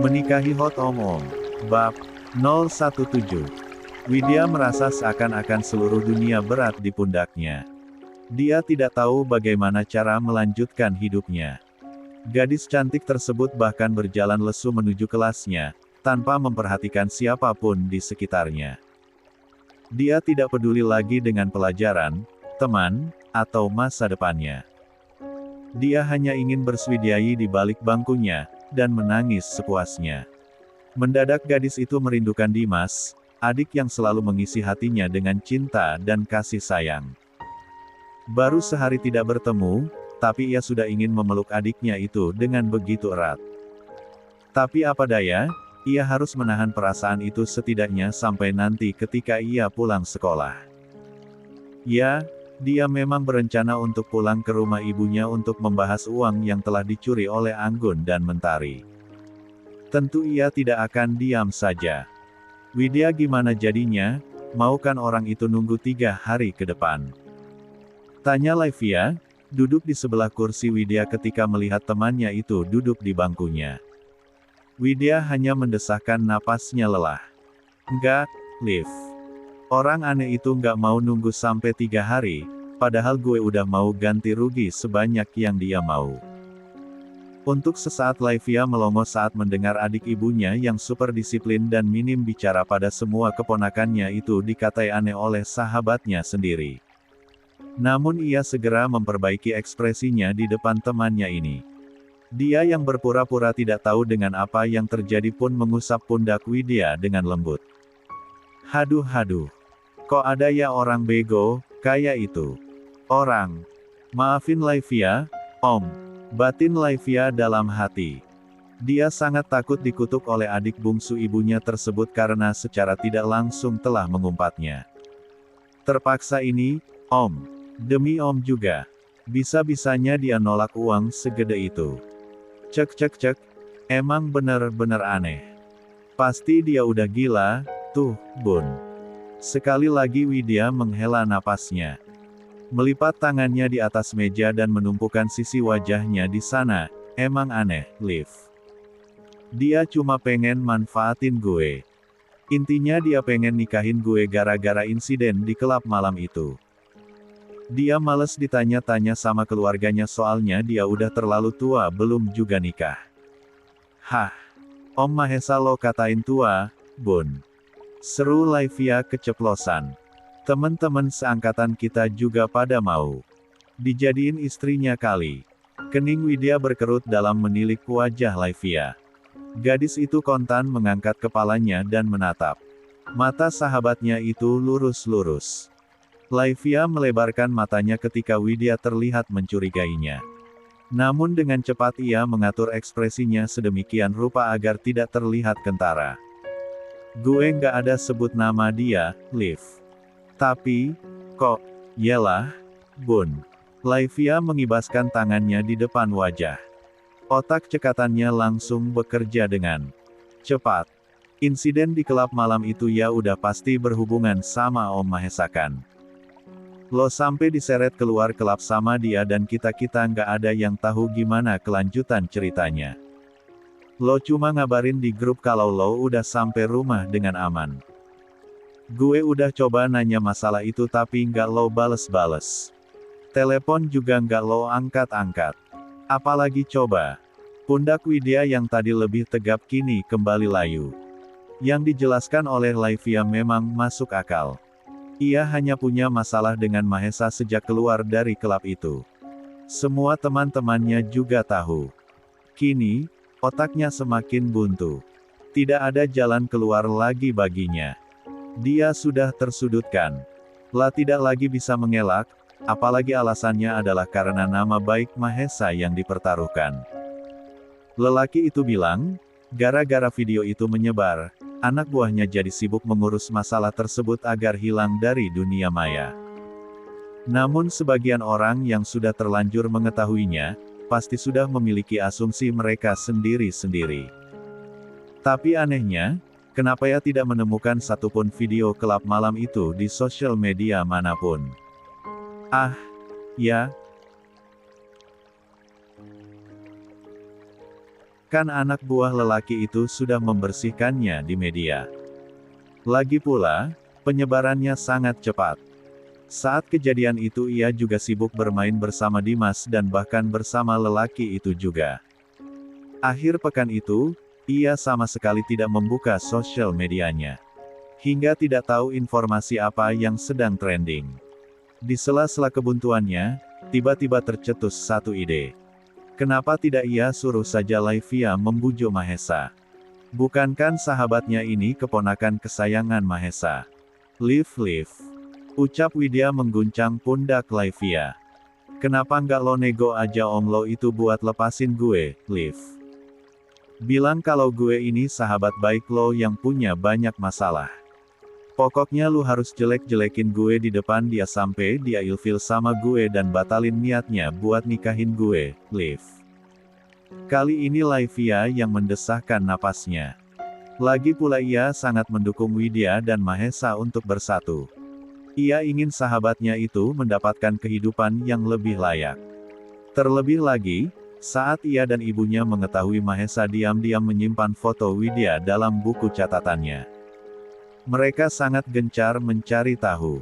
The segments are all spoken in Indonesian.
Menikahi Hot Om. Bab 017. Widya merasa seakan-akan seluruh dunia berat di pundaknya. Dia tidak tahu bagaimana cara melanjutkan hidupnya. Gadis cantik tersebut bahkan berjalan lesu menuju kelasnya, tanpa memperhatikan siapapun di sekitarnya. Dia tidak peduli lagi dengan pelajaran, teman, atau masa depannya. Dia hanya ingin berswidyai di balik bangkunya, dan menangis sepuasnya. Mendadak gadis itu merindukan Dimas, adik yang selalu mengisi hatinya dengan cinta dan kasih sayang. Baru sehari tidak bertemu, tapi ia sudah ingin memeluk adiknya itu dengan begitu erat. Tapi apa daya, ia harus menahan perasaan itu setidaknya sampai nanti ketika ia pulang sekolah. Ya, dia memang berencana untuk pulang ke rumah ibunya untuk membahas uang yang telah dicuri oleh Anggun dan Mentari. Tentu ia tidak akan diam saja. Widya gimana jadinya, mau kan orang itu nunggu 3 hari ke depan? Tanya Laivia, duduk di sebelah kursi Widya ketika melihat temannya itu duduk di bangkunya. Widya hanya mendesahkan napasnya lelah. Enggak, Liv. Orang aneh itu nggak mau nunggu sampai 3 hari, padahal gue udah mau ganti rugi sebanyak yang dia mau. Untuk sesaat Laivia melongo saat mendengar adik ibunya yang super disiplin dan minim bicara pada semua keponakannya itu dikatai aneh oleh sahabatnya sendiri. Namun ia segera memperbaiki ekspresinya di depan temannya ini. Dia yang berpura-pura tidak tahu dengan apa yang terjadi pun mengusap pundak Widya dengan lembut. Haduh. Kok ada ya orang bego, kayak itu? Orang. Maafin Laivia, Om. Batin Laivia dalam hati. Dia sangat takut dikutuk oleh adik bungsu ibunya tersebut karena secara tidak langsung telah mengumpatnya. Terpaksa ini, Om. Demi Om juga. Bisa-bisanya dia nolak uang segede itu. Cek. Emang bener-bener aneh. Pasti dia udah gila, tuh, Bun. Sekali lagi Widya menghela napasnya. Melipat tangannya di atas meja dan menumpukan sisi wajahnya di sana. Emang aneh, Liv. Dia cuma pengen manfaatin gue. Intinya dia pengen nikahin gue gara-gara insiden di klub malam itu. Dia males ditanya-tanya sama keluarganya soalnya dia udah terlalu tua belum juga nikah. Hah? Om Mahesa lo katain tua, Bun. Seru Laivia keceplosan. Temen-temen seangkatan kita juga pada mau dijadiin istrinya kali. Kening Widya berkerut dalam menilik wajah Laivia. Gadis itu kontan mengangkat kepalanya dan menatap. Mata sahabatnya itu lurus-lurus. Laivia melebarkan matanya ketika Widya terlihat mencurigainya. Namun dengan cepat ia mengatur ekspresinya sedemikian rupa agar tidak terlihat kentara. Gue nggak ada sebut nama dia, Liv. Tapi, kok, yelah, Bun. Laivia mengibaskan tangannya di depan wajah. Otak cekatannya langsung bekerja dengan cepat. Insiden di klub malam itu ya udah pasti berhubungan sama Om Mahesa kan. Lo sampai diseret keluar klub sama dia dan kita-kita nggak ada yang tahu gimana kelanjutan ceritanya. Lo cuma ngabarin di grup kalau lo udah sampai rumah dengan aman. Gue udah coba nanya masalah itu tapi nggak lo bales-bales. Telepon juga nggak lo angkat-angkat. Apalagi coba. Pundak Widya yang tadi lebih tegap kini kembali layu. Yang dijelaskan oleh Laivia memang masuk akal. Ia hanya punya masalah dengan Mahesa sejak keluar dari klub itu. Semua teman-temannya juga tahu. Kini, otaknya semakin buntu. Tidak ada jalan keluar lagi baginya. Dia sudah tersudutkan. Tidak lagi bisa mengelak, apalagi alasannya adalah karena nama baik Mahesa yang dipertaruhkan. Lelaki itu bilang, gara-gara video itu menyebar, anak buahnya jadi sibuk mengurus masalah tersebut agar hilang dari dunia maya. Namun sebagian orang yang sudah terlanjur mengetahuinya, pasti sudah memiliki asumsi mereka sendiri-sendiri. Tapi anehnya, kenapa ia tidak menemukan satupun video klub malam itu di sosial media manapun? Ah, ya. Kan anak buah lelaki itu sudah membersihkannya di media. Lagi pula, penyebarannya sangat cepat. Saat kejadian itu ia juga sibuk bermain bersama Dimas dan bahkan bersama lelaki itu juga. Akhir pekan itu, ia sama sekali tidak membuka sosial medianya. Hingga tidak tahu informasi apa yang sedang trending. Di sela-sela kebuntuannya, tiba-tiba tercetus satu ide. Kenapa tidak ia suruh saja Laivia membujuk Mahesa? Bukankan sahabatnya ini keponakan kesayangan Mahesa? Liv. Ucap Widya mengguncang pundak Laivia. Kenapa nggak lo nego aja om lo itu buat lepasin gue, Liv? Bilang kalau gue ini sahabat baik lo yang punya banyak masalah. Pokoknya lu harus jelek-jelekin gue di depan dia sampai dia ilfil sama gue dan batalin niatnya buat nikahin gue, Liv. Kali ini Laivia yang mendesahkan napasnya. Lagi pula ia sangat mendukung Widya dan Mahesa untuk bersatu. Ia ingin sahabatnya itu mendapatkan kehidupan yang lebih layak. Terlebih lagi, saat ia dan ibunya mengetahui Mahesa diam-diam menyimpan foto Widya dalam buku catatannya. Mereka sangat gencar mencari tahu.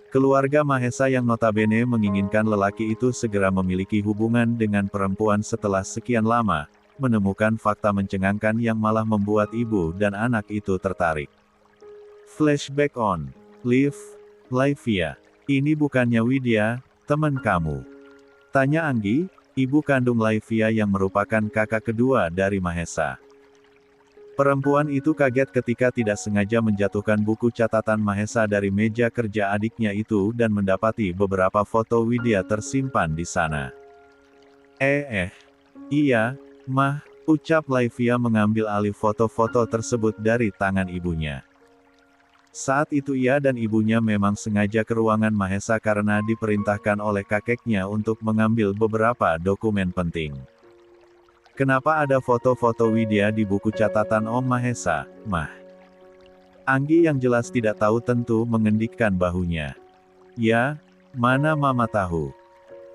Keluarga Mahesa yang notabene menginginkan lelaki itu segera memiliki hubungan dengan perempuan setelah sekian lama, menemukan fakta mencengangkan yang malah membuat ibu dan anak itu tertarik. Flashback on. Liv, Laivia. Ini bukannya Widya, teman kamu? Tanya Anggi, ibu kandung Laivia yang merupakan kakak kedua dari Mahesa. Perempuan itu kaget ketika tidak sengaja menjatuhkan buku catatan Mahesa dari meja kerja adiknya itu dan mendapati beberapa foto Widya tersimpan di sana. Iya, Mah, ucap Laivia mengambil alih foto-foto tersebut dari tangan ibunya. Saat itu ia dan ibunya memang sengaja ke ruangan Mahesa karena diperintahkan oleh kakeknya untuk mengambil beberapa dokumen penting. Kenapa ada foto-foto Widya di buku catatan Om Mahesa, Mah? Anggi yang jelas tidak tahu tentu mengendikkan bahunya. Ya, mana mama tahu.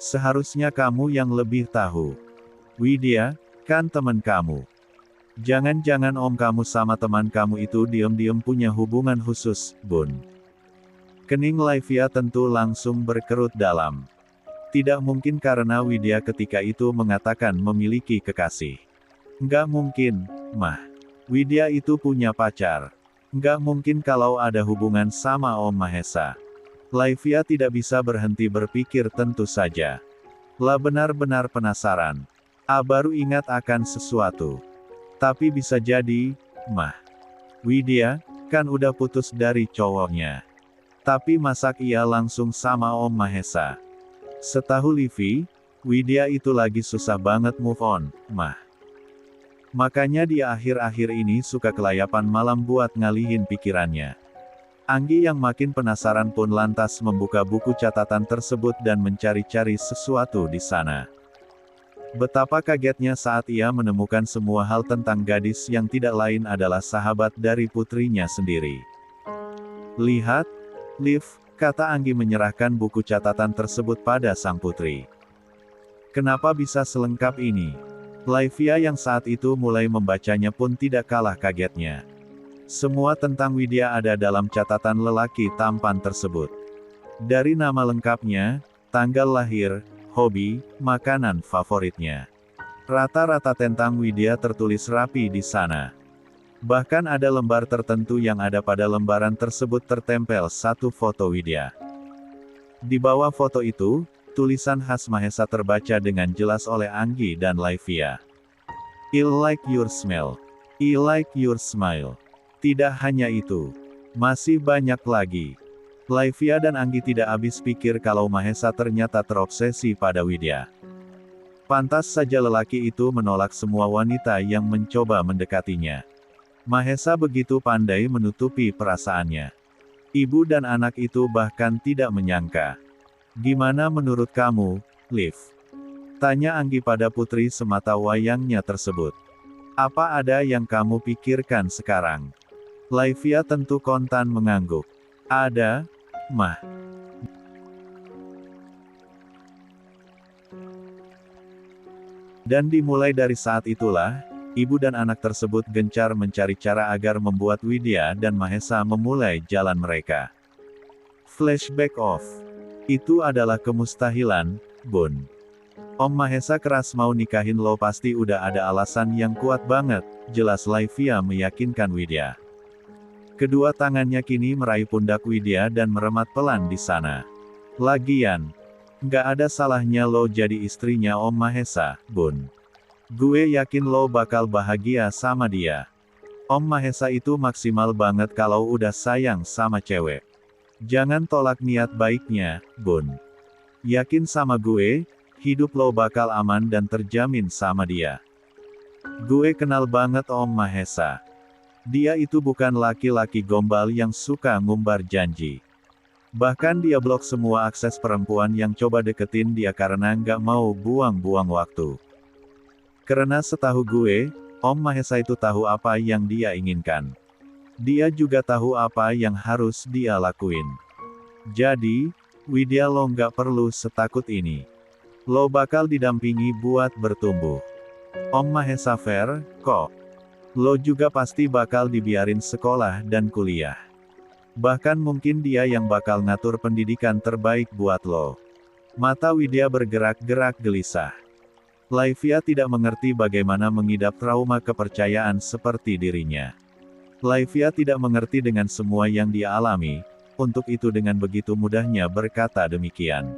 Seharusnya kamu yang lebih tahu. Widya, kan teman kamu. Jangan-jangan om kamu sama teman kamu itu diam-diam punya hubungan khusus, Bun. Kening Laivia tentu langsung berkerut dalam. Tidak mungkin karena Widya ketika itu mengatakan memiliki kekasih. Nggak mungkin, Mah. Widya itu punya pacar. Nggak mungkin kalau ada hubungan sama Om Mahesa. Laivia tidak bisa berhenti berpikir tentu saja. Lah benar-benar penasaran. Baru ingat akan sesuatu. Tapi bisa jadi, Mah. Widya, kan udah putus dari cowoknya. Tapi masak ia langsung sama Om Mahesa. Setahu Livi, Widya itu lagi susah banget move on, Mah. Makanya dia akhir-akhir ini suka kelayapan malam buat ngalihin pikirannya. Anggi yang makin penasaran pun lantas membuka buku catatan tersebut dan mencari-cari sesuatu di sana. Betapa kagetnya saat ia menemukan semua hal tentang gadis yang tidak lain adalah sahabat dari putrinya sendiri. Lihat, Liv, kata Anggi menyerahkan buku catatan tersebut pada sang putri. Kenapa bisa selengkap ini? Laivia yang saat itu mulai membacanya pun tidak kalah kagetnya. Semua tentang Widya ada dalam catatan lelaki tampan tersebut. Dari nama lengkapnya, tanggal lahir, hobi, makanan favoritnya. Rata-rata tentang Widya tertulis rapi di sana. Bahkan ada lembar tertentu yang ada pada lembaran tersebut tertempel satu foto Widya. Di bawah foto itu, tulisan khas Mahesa terbaca dengan jelas oleh Anggi dan Laivia. I like your smell. I like your smile. Tidak hanya itu. Masih banyak lagi. Laivia dan Anggi tidak habis pikir kalau Mahesa ternyata terobsesi pada Widya. Pantas saja lelaki itu menolak semua wanita yang mencoba mendekatinya. Mahesa begitu pandai menutupi perasaannya. Ibu dan anak itu bahkan tidak menyangka. Gimana menurut kamu, Liv? Tanya Anggi pada putri semata wayangnya tersebut. Apa ada yang kamu pikirkan sekarang? Laivia tentu kontan mengangguk. Ada, Mah. Dan dimulai dari saat itulah, ibu dan anak tersebut gencar mencari cara agar membuat Widya dan Mahesa memulai jalan mereka. Flashback off. Itu adalah kemustahilan, Bun. Om Mahesa keras mau nikahin lo pasti udah ada alasan yang kuat banget, jelas Laivia meyakinkan Widya. Kedua tangannya kini meraih pundak Widya dan meremat pelan di sana. Lagian, nggak ada salahnya lo jadi istrinya Om Mahesa, Bun. Gue yakin lo bakal bahagia sama dia. Om Mahesa itu maksimal banget kalau udah sayang sama cewek. Jangan tolak niat baiknya, Bun. Yakin sama gue, hidup lo bakal aman dan terjamin sama dia. Gue kenal banget Om Mahesa. Dia itu bukan laki-laki gombal yang suka ngumbar janji. Bahkan dia blok semua akses perempuan yang coba deketin dia karena nggak mau buang-buang waktu. Karena setahu gue, Om Mahesa itu tahu apa yang dia inginkan. Dia juga tahu apa yang harus dia lakuin. Jadi, Widya lo nggak perlu setakut ini. Lo bakal didampingi buat bertumbuh. Om Mahesa fair, kok. Lo juga pasti bakal dibiarin sekolah dan kuliah. Bahkan mungkin dia yang bakal ngatur pendidikan terbaik buat lo. Mata Widya bergerak-gerak gelisah. Laivia tidak mengerti bagaimana mengidap trauma kepercayaan seperti dirinya. Laivia tidak mengerti dengan semua yang dia alami, untuk itu dengan begitu mudahnya berkata demikian.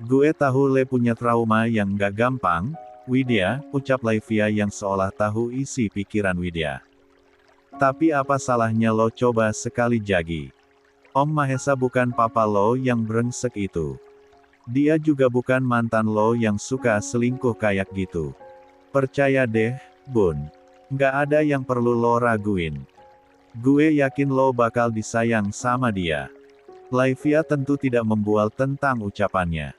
Gue tahu le punya trauma yang gak gampang, Widya, ucap Laivia yang seolah tahu isi pikiran Widya. Tapi apa salahnya lo coba sekali jadi? Om Mahesa bukan papa lo yang brengsek itu. Dia juga bukan mantan lo yang suka selingkuh kayak gitu. Percaya deh, Bun. Nggak ada yang perlu lo raguin. Gue yakin lo bakal disayang sama dia. Laivia tentu tidak membual tentang ucapannya.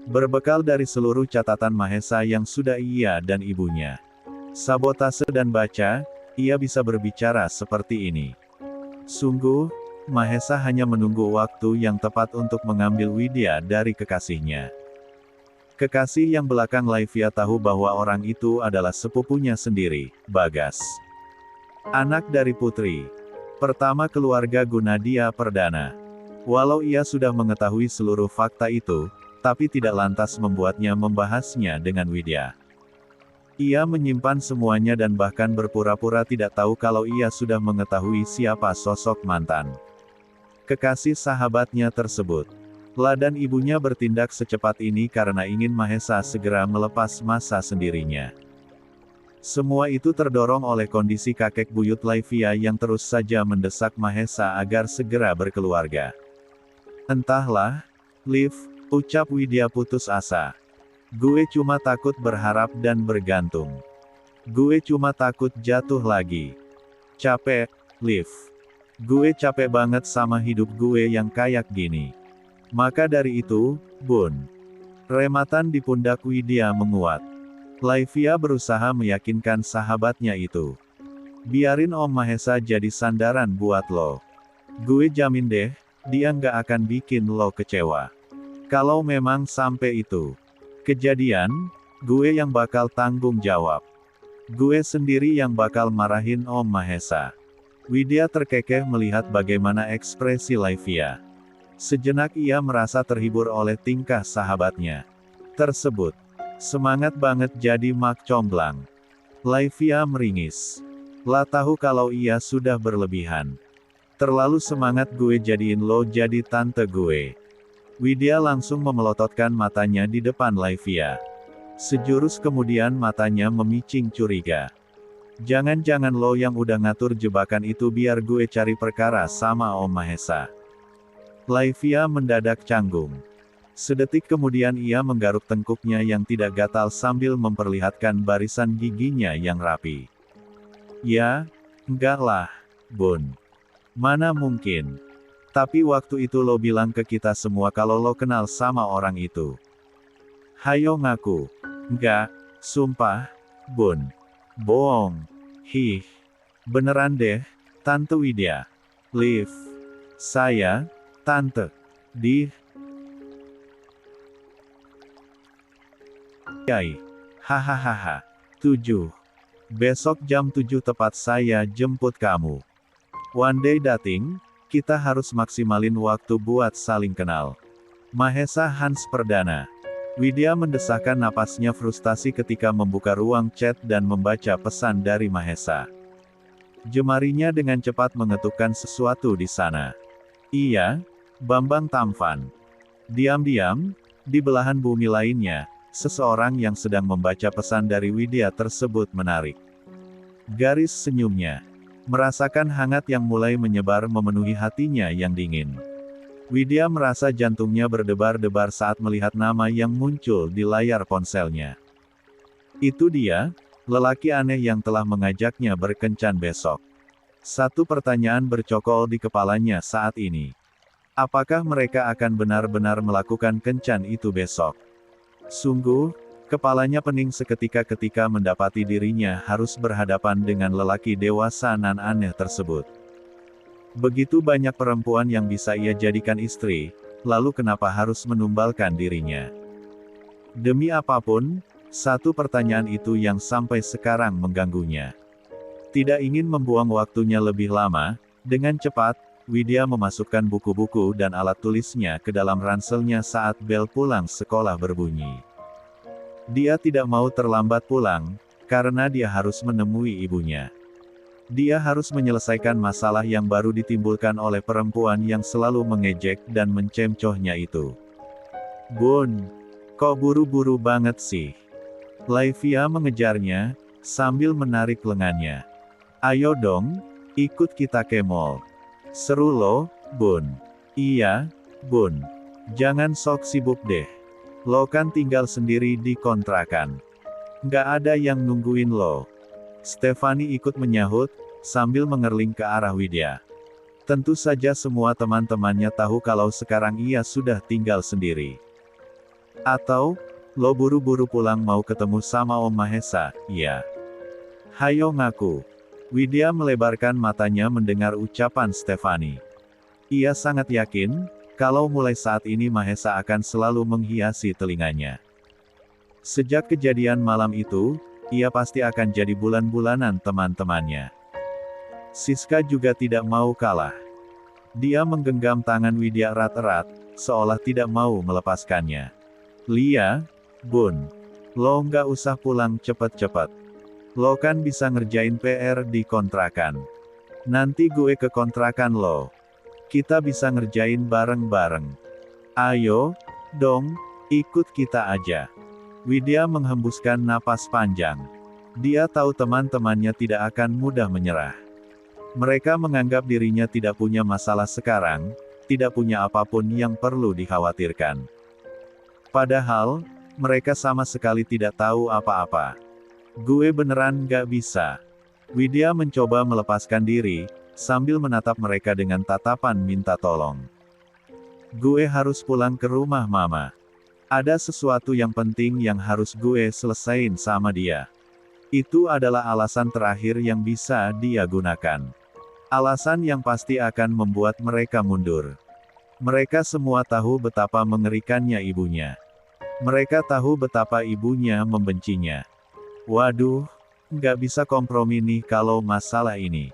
Berbekal dari seluruh catatan Mahesa yang sudah ia dan ibunya sabotase dan baca, ia bisa berbicara seperti ini. Sungguh, Mahesa hanya menunggu waktu yang tepat untuk mengambil Widya dari kekasihnya. Kekasih yang belakang Laivia tahu bahwa orang itu adalah sepupunya sendiri, Bagas. Anak dari putri pertama keluarga Gunadia Perdana. Walau ia sudah mengetahui seluruh fakta itu, tapi tidak lantas membuatnya membahasnya dengan Widya. Ia menyimpan semuanya dan bahkan berpura-pura tidak tahu kalau ia sudah mengetahui siapa sosok mantan kekasih sahabatnya tersebut. La dan ibunya bertindak secepat ini karena ingin Mahesa segera melepas masa sendirinya. Semua itu terdorong oleh kondisi kakek buyut Laivia yang terus saja mendesak Mahesa agar segera berkeluarga. Entahlah, Liv, ucap Widya putus asa. Gue cuma takut berharap dan bergantung. Gue cuma takut jatuh lagi. Capek, Liv. Gue capek banget sama hidup gue yang kayak gini. Maka dari itu, Bun. Rematan di pundak Widya menguat. Laivia berusaha meyakinkan sahabatnya itu. Biarin Om Mahesa jadi sandaran buat lo. Gue jamin deh, dia nggak akan bikin lo kecewa. Kalau memang sampai itu kejadian, gue yang bakal tanggung jawab. Gue sendiri yang bakal marahin Om Mahesa. Widya terkekeh melihat bagaimana ekspresi Laivia. Sejenak ia merasa terhibur oleh tingkah sahabatnya tersebut. Semangat banget jadi mak comblang. Laivia meringis. La tahu kalau ia sudah berlebihan. Terlalu semangat gue jadiin lo jadi tante gue. Widya langsung memelototkan matanya di depan Laivia. Sejurus kemudian matanya memicing curiga. Jangan-jangan lo yang udah ngatur jebakan itu biar gue cari perkara sama Om Mahesa. Laivia mendadak canggung. Sedetik kemudian ia menggaruk tengkuknya yang tidak gatal sambil memperlihatkan barisan giginya yang rapi. Ya, enggak lah, Bun. Mana mungkin. Tapi waktu itu lo bilang ke kita semua kalau lo kenal sama orang itu. Hayo ngaku. Enggak, sumpah, Bun. Bohong. Hih. Beneran deh, Tante Widya. Liv. Saya, Tante. Di. Yai. Hahaha. 7. Besok jam 7 tepat saya jemput kamu. One day dating, kita harus maksimalin waktu buat saling kenal. Mahesa Hans Perdana. Widya mendesahkan napasnya frustasi ketika membuka ruang chat dan membaca pesan dari Mahesa. Jemarinya dengan cepat mengetukkan sesuatu di sana. Iya, Bambang Tampan. Diam-diam, di belahan bumi lainnya, seseorang yang sedang membaca pesan dari Widya tersebut menarik garis senyumnya. Merasakan hangat yang mulai menyebar memenuhi hatinya yang dingin. Widya merasa jantungnya berdebar-debar saat melihat nama yang muncul di layar ponselnya. Itu dia, lelaki aneh yang telah mengajaknya berkencan besok. Satu pertanyaan bercokol di kepalanya saat ini. Apakah mereka akan benar-benar melakukan kencan itu besok? Sungguh, kepalanya pening seketika ketika mendapati dirinya harus berhadapan dengan lelaki dewasa nan aneh tersebut. Begitu banyak perempuan yang bisa ia jadikan istri, lalu kenapa harus menumbalkan dirinya? Demi apapun, satu pertanyaan itu yang sampai sekarang mengganggunya. Tidak ingin membuang waktunya lebih lama, dengan cepat, Widya memasukkan buku-buku dan alat tulisnya ke dalam ranselnya saat bel pulang sekolah berbunyi. Dia tidak mau terlambat pulang, karena dia harus menemui ibunya. Dia harus menyelesaikan masalah yang baru ditimbulkan oleh perempuan yang selalu mengejek dan mencemcohnya itu. Bun, kok buru-buru banget sih? Laivia mengejarnya, sambil menarik lengannya. Ayo dong, ikut kita ke mall. Seru loh, Bun. Iya, Bun. Jangan sok sibuk deh. Lo kan tinggal sendiri di kontrakan. Nggak ada yang nungguin lo. Stefani ikut menyahut, sambil mengerling ke arah Widya. Tentu saja semua teman-temannya tahu kalau sekarang ia sudah tinggal sendiri. Atau, lo buru-buru pulang mau ketemu sama Om Mahesa, iya. Hayo ngaku. Widya melebarkan matanya mendengar ucapan Stefani. Ia sangat yakin, kalau mulai saat ini Mahesa akan selalu menghiasi telinganya. Sejak kejadian malam itu, ia pasti akan jadi bulan-bulanan teman-temannya. Siska juga tidak mau kalah. Dia menggenggam tangan Widya erat-erat, seolah tidak mau melepaskannya. Lia, Bun, lo nggak usah pulang cepet-cepet. Lo kan bisa ngerjain PR di kontrakan. Nanti gue ke kontrakan lo. Kita bisa ngerjain bareng-bareng. Ayo, dong, ikut kita aja. Widya menghembuskan napas panjang. Dia tahu teman-temannya tidak akan mudah menyerah. Mereka menganggap dirinya tidak punya masalah sekarang, tidak punya apapun yang perlu dikhawatirkan. Padahal, mereka sama sekali tidak tahu apa-apa. Gue beneran gak bisa. Widya mencoba melepaskan diri, sambil menatap mereka dengan tatapan minta tolong. Gue harus pulang ke rumah mama. Ada sesuatu yang penting yang harus gue selesain sama dia. Itu adalah alasan terakhir yang bisa dia gunakan. Alasan yang pasti akan membuat mereka mundur. Mereka semua tahu betapa mengerikannya ibunya. Mereka tahu betapa ibunya membencinya. Waduh, nggak bisa kompromi nih kalau masalah ini.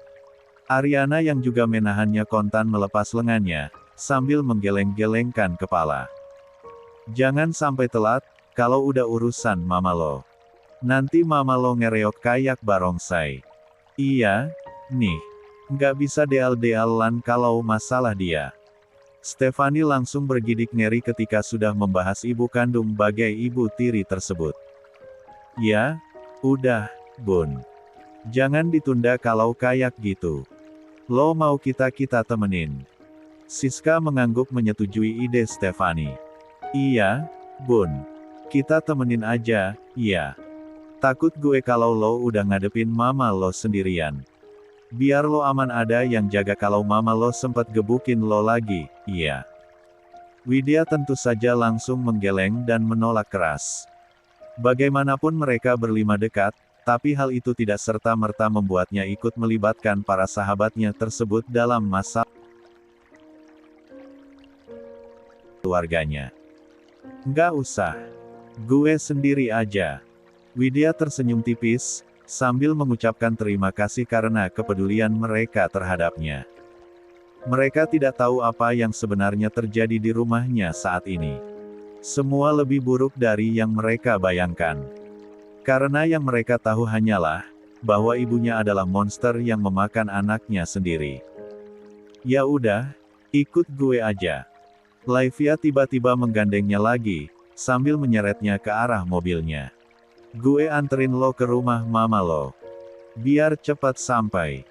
Ariana yang juga menahannya kontan melepas lengannya, sambil menggeleng-gelengkan kepala. Jangan sampai telat, kalau udah urusan mama lo. Nanti mama lo ngereok kayak barongsai. Iya, nih. Nggak bisa deal-dealan kalau masalah dia. Stefani langsung bergidik ngeri ketika sudah membahas ibu kandung bagai ibu tiri tersebut. Ya, udah, Bun. Jangan ditunda kalau kayak gitu. Lo mau kita temenin. Siska mengangguk menyetujui ide Stefani. Iya, Bun. Kita temenin aja, iya. Takut gue kalau lo udah ngadepin mama lo sendirian. Biar lo aman ada yang jaga kalau mama lo sempet gebukin lo lagi, iya. Widya tentu saja langsung menggeleng dan menolak keras. Bagaimanapun mereka berlima dekat, tapi hal itu tidak serta-merta membuatnya ikut melibatkan para sahabatnya tersebut dalam masalah keluarganya. Nggak usah. Gue sendiri aja. Widya tersenyum tipis, sambil mengucapkan terima kasih karena kepedulian mereka terhadapnya. Mereka tidak tahu apa yang sebenarnya terjadi di rumahnya saat ini. Semua lebih buruk dari yang mereka bayangkan. Karena yang mereka tahu hanyalah, bahwa ibunya adalah monster yang memakan anaknya sendiri. Ya udah, ikut gue aja. Laivia tiba-tiba menggandengnya lagi, sambil menyeretnya ke arah mobilnya. Gue anterin lo ke rumah mama lo. Biar cepat sampai.